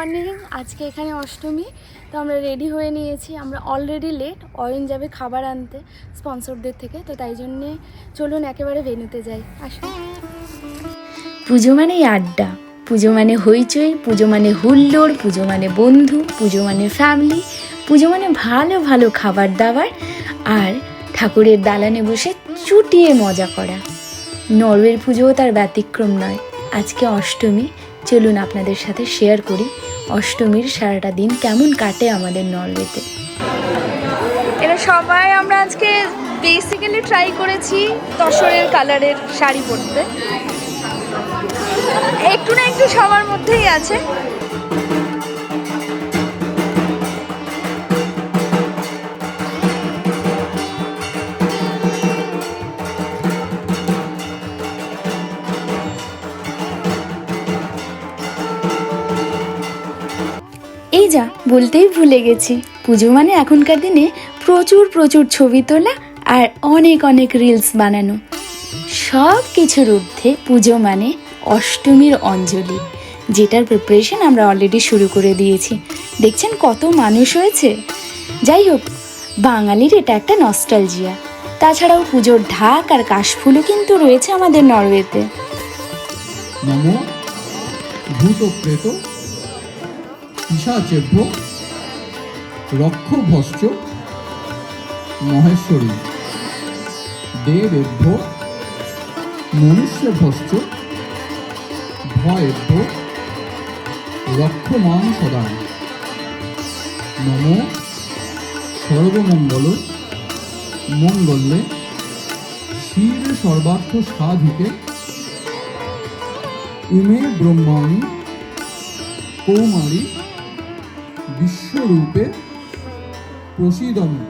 Morning. আজকে এখানে অষ্টমী, তো আমরা রেডি হয়ে নিয়েছি। আমরা অলরেডি লেট, অয়ন যাবে খাবার আনতে স্পন্সরদের থেকে, তো তাই জন্যে চলুন একেবারে ভেন্যুতে যাই। আসুন। পুজো মানে আড্ডা, পুজো মানে হইচই, পুজো মানে হুল্লোড়, পুজো মানে বন্ধু, পুজো মানে ফ্যামিলি, পুজো মানে ভালো ভালো খাবার দাবার আর ঠাকুরের দালানে বসে চুটিয়ে মজা করা। নরওয়ের পুজোও তার ব্যতিক্রম নয়। আজকে অষ্টমী, চলুন আপনাদের সাথে শেয়ার করি অষ্টমীর সারাটা দিন কেমন কাটে আমাদের নরওয়েতে। এরা সবাই আমরা আজকে বেসিক্যালি ট্রাই করেছি তসরের কালারের শাড়ি পরতে, একটু না একটু সবার মধ্যেই আছে। এই যা বলতেই ভুলে গেছি, পুজো মানে এখনকার দিনে প্রচুর প্রচুর ছবি তোলা আর অনেক অনেক রিলস বানানো। সব কিছুর ঊর্ধ্বে পুজো মানে অষ্টমীর অঞ্জলি, যেটার প্রিপারেশন আমরা অলরেডি শুরু করে দিয়েছি। দেখছেন কত মানুষ হয়েছে। যাই হোক, বাঙালির এটা একটা নস্টালজিয়া। তাছাড়াও পুজোর ঢাক আর কাশফুলও কিন্তু রয়েছে আমাদের নরওয়েতে। নমো ভূত প্রেত পিশাচেভ্য রক্ষভশ্চ মহেশ্বরী দেবেভ্য মনুষ্যভশ্চ ভয়েভ্য রক্ষমাং সদা। নমো সর্বমঙ্গল মঙ্গলে শিবে সর্বার্থ সাধিকে উমে ব্রহ্মাণী কৌমারী বিশ্বরূপে প্রসিদমি।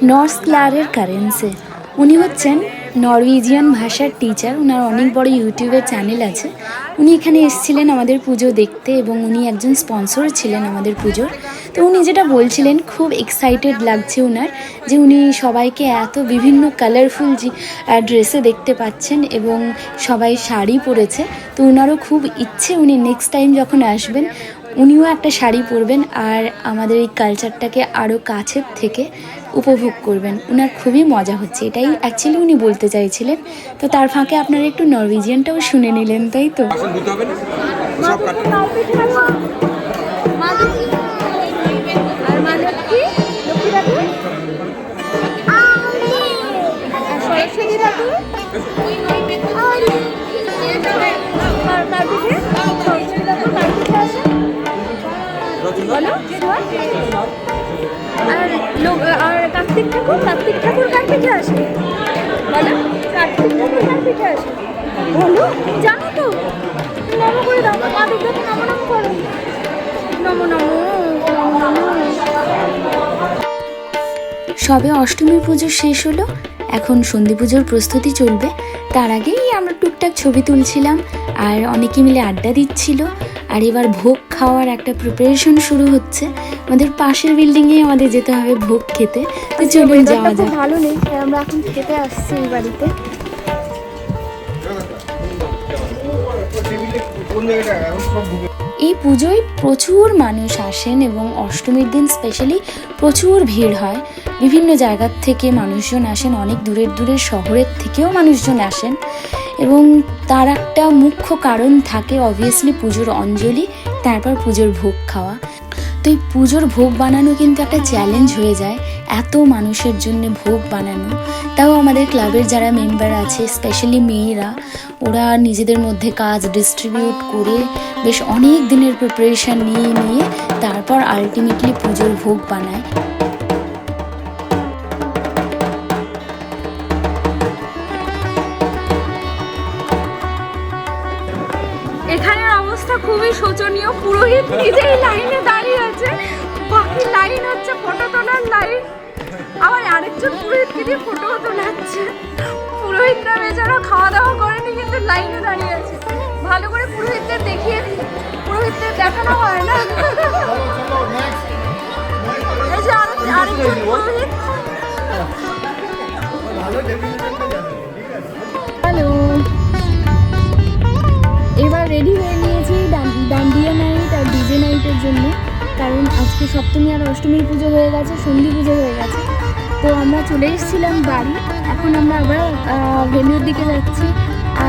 নর্সক্লারের কারেন্সে, উনি হচ্ছেন নরওয়েজিয়ান ভাষার টিচার। ওনার অনেক বড় ইউটিউবের চ্যানেল আছে। উনি এখানে এসেছিলেন আমাদের পুজো দেখতে এবং উনি একজন স্পন্সর ছিলেন আমাদের পুজোর। তো উনি যেটা বলছিলেন, খুব এক্সাইটেড লাগছে ওনার যে উনি সবাইকে এত বিভিন্ন কালারফুল ড্রেসে দেখতে পাচ্ছেন এবং সবাই শাড়ি পরেছে। তো ওনারও খুব ইচ্ছে উনি নেক্সট টাইম যখন আসবেন উনিও একটা শাড়ি পরবেন আর আমাদের এই কালচারটাকে আরও কাছের থেকে উপভোগ করবেন। ওনার খুবই মজা হচ্ছে, এটাই অ্যাকচুয়ালি উনি বলতে চাইছিলেন। তো তার ফাঁকে আপনারা একটু নরওয়েজিয়ানটাও শুনে নিলেন, তাই তো? আর কার্তিক ঠাকুর কার পিঠে আসে বলো? কার্তিক ঠাকুর কার পিঠে আসে বলো? জানো তো? নম করে দাও, মা দেখবে তো, নম নম করো, নম নম নম নম। সবে অষ্টমী পুজো শেষ হলো, এখন সন্ধি পুজোর প্রস্তুতি চলবে। তার আগেই আমরা টুকটাক ছবি তুলছিলাম আর অনেকে মিলে আড্ডা দিচ্ছিল। আর এবার ভোগ খাওয়ার একটা প্রিপারেশন শুরু হচ্ছে। আমাদের পাশের বিল্ডিংয়ে আমাদের যেতে হবে ভোগ খেতে। তো চলুন যাওয়া যাক। ভালো নেই, আমরা এখন খেতে আসছি এই বাড়িতে। এই পুজোয় প্রচুর মানুষ আসেন এবং অষ্টমীর দিন স্পেশালি প্রচুর ভিড় হয়। বিভিন্ন জায়গার থেকে মানুষজন আসেন, অনেক দূরের দূরের শহরের থেকেও মানুষজন আসেন এবং তার একটা মুখ্য কারণ থাকে অবভিয়াসলি পুজোর অঞ্জলি, তারপর পুজোর ভোগ খাওয়া। তো এই পুজোর ভোগ বানানো কিন্তু একটা চ্যালেঞ্জ হয়ে যায়, এত মানুষের জন্য ভোগ বানানো। তাও আমাদের ক্লাবের যারা মেম্বার আছে, স্পেশালি মেয়েরা, ওরা নিজেদের মধ্যে কাজ ডিস্ট্রিবিউট করে বেশ অনেক দিনের প্রিপারেশান নিয়ে তারপর আলটিমেটলি পুজোর ভোগ বানায়। এখানের অবস্থা খুবই শোচনীয়। পুরোহিত নিজেই লাইনে দাঁড়িয়ে আছে, বাকি লাইন হচ্ছে ফটো তোলার লাইন। আবার আরেকজন পুরোহিতকে দিয়ে ফটো তোলাচ্ছে। পুরোহিতরা বেচারা খাওয়া দাওয়া করেনি কিন্তু লাইনে দাঁড়িয়ে আছে। ভালো করে পুরোহিতদের দেখিয়ে দিই, পুরোহিতদের দেখানো হয় না। এই যে আরেকজন পুরোহিত। হ্যালো, এবার রেডি হয়ে নিয়েছি, ডান জন্য, কারণ আজকে সপ্তমী আর অষ্টমীর পুজো হয়ে গেছে, সন্ধি পুজো হয়ে গেছে। তো আমরা চলে এসেছিলাম বাড়ি, এখন আমরা আবার ভেন্যুর দিকে যাচ্ছি।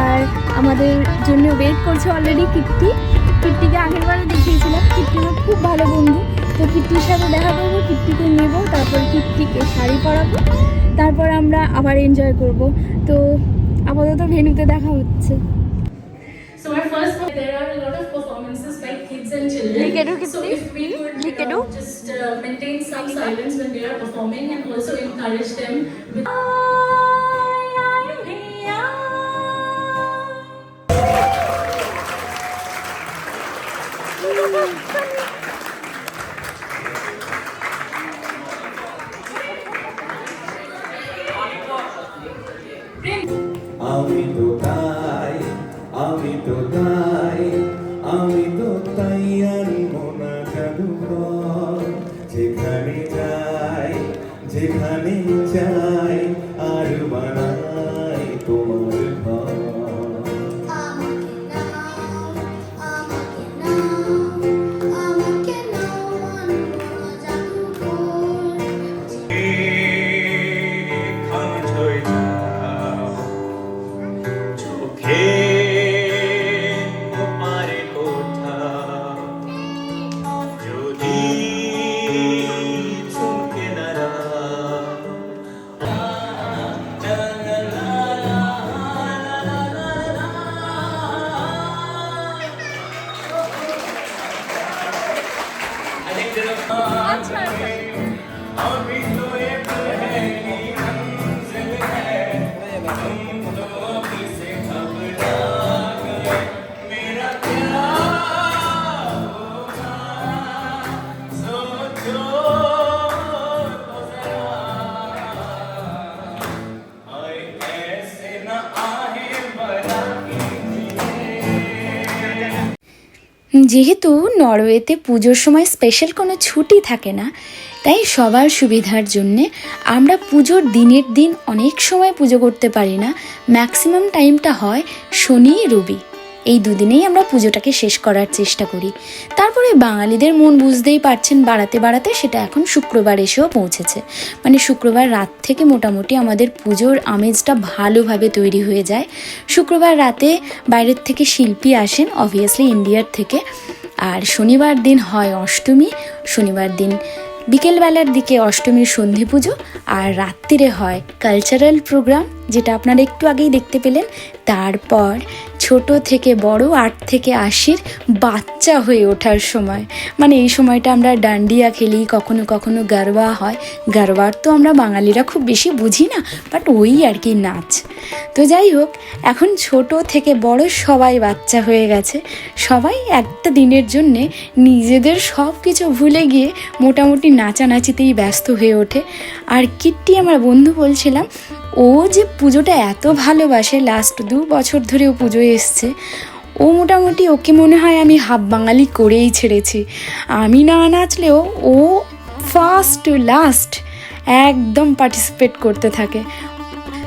আর আমাদের জন্য ওয়েট করছে অলরেডি কীর্তিকে আগেরবারও দেখিয়েছিলাম। কীর্তি আমার খুব ভালো বন্ধু, তো কীর্তির সাথে দেখা করবো, কীর্তিকে নেবো, তারপর কীর্তিকে শাড়ি পরাবো, তারপর আমরা আবার এনজয় করব। তো আপাতত ভেন্যুতে দেখা হচ্ছে। So our first, there are a lot of performances by kids and children. So if we could just maintain some silence when they are performing and also encourage them with আমি তো তাই আনবো না জাদুঘর, যেখানে যাই আর বানাই তোমার ঘর। যেহেতু নরওয়েতে পুজোর সময় স্পেশাল কোনো ছুটি থাকে না, তাই সবার সুবিধার জন্যে আমরা পুজোর দিনের দিন অনেক সময় পুজো করতে পারি না। ম্যাক্সিমাম টাইমটা হয় শনি রবি, এই দুদিনেই আমরা পুজোটাকে শেষ করার চেষ্টা করি। তারপরে বাঙালিদের মন বুঝতেই পারছেন, বাড়াতে বাড়াতে সেটা এখন শুক্রবার এসেও পৌঁছেছে। মানে শুক্রবার রাত থেকে মোটামুটি আমাদের পুজোর আমেজটা ভালোভাবে তৈরি হয়ে যায়। শুক্রবার রাতে বাইরের থেকে শিল্পী আসেন, অবভিয়াসলি ইন্ডিয়ার থেকে। আর শনিবার দিন হয় অষ্টমী, শনিবার দিন বিকেলবেলার দিকে অষ্টমীর সন্ধি পুজো, আর রাত্রিরে হয় কালচারাল প্রোগ্রাম, যেটা আপনারা একটু আগেই দেখতে পেলেন। তারপর ছোট থেকে বড় 8 থেকে 80 বাচ্চা হয়ে ওঠার সময়, মানে এই সময়টা আমরা ডান্ডিয়া খেলি, কখনো কখনো গারবা হয়। গারবার তো আমরা বাঙালিরা খুব বেশি বুঝি না, বাট ওই আর কি নাচ। তো যাই হোক, এখন ছোট থেকে বড় সবাই বাচ্চা হয়ে গেছে। সবাই একটা দিনের জন্যে নিজেদের সব কিছু ভুলে গিয়ে মোটামুটি নাচানাচিতেই ব্যস্ত হয়ে ওঠে। আর কীর্তি আমার বন্ধু বলছিলাম, ও যে পুজোটা এত ভালোবাসে, লাস্ট 2 বছর ধরে ও পুজোয় এসছে, ও মোটামুটি ওকে মনে হয় আমি হাফ বাঙালি করেই ছেড়েছি। আমি না নাচলেও ও ফার্স্ট টু লাস্ট একদম পার্টিসিপেট করতে থাকে।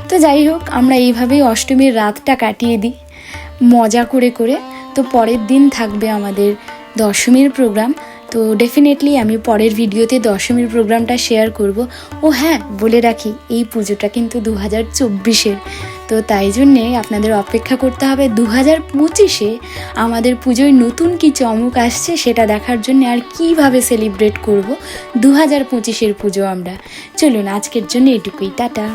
তো যাই হোক, আমরা এইভাবেই অষ্টমীর রাতটা কাটিয়ে দিই মজা করে করে। তো পরের দিন থাকবে আমাদের দশমীর প্রোগ্রাম। তো ডেফিনেটলি আমি পরের ভিডিওতে দশমীর প্রোগ্রামটা শেয়ার করব। ও হ্যাঁ, বলে রাখি, এই পুজোটা কিন্তু 2024-এর, তো তাই জন্যে আপনাদের অপেক্ষা করতে হবে 2025-এ আমাদের পুজোয় নতুন কি চমক আসছে সেটা দেখার জন্য, আর কিভাবে সেলিব্রেট করব 2025-এর পুজো আমরা। চলুন, আজকের জন্য এটুকুই, টাটা।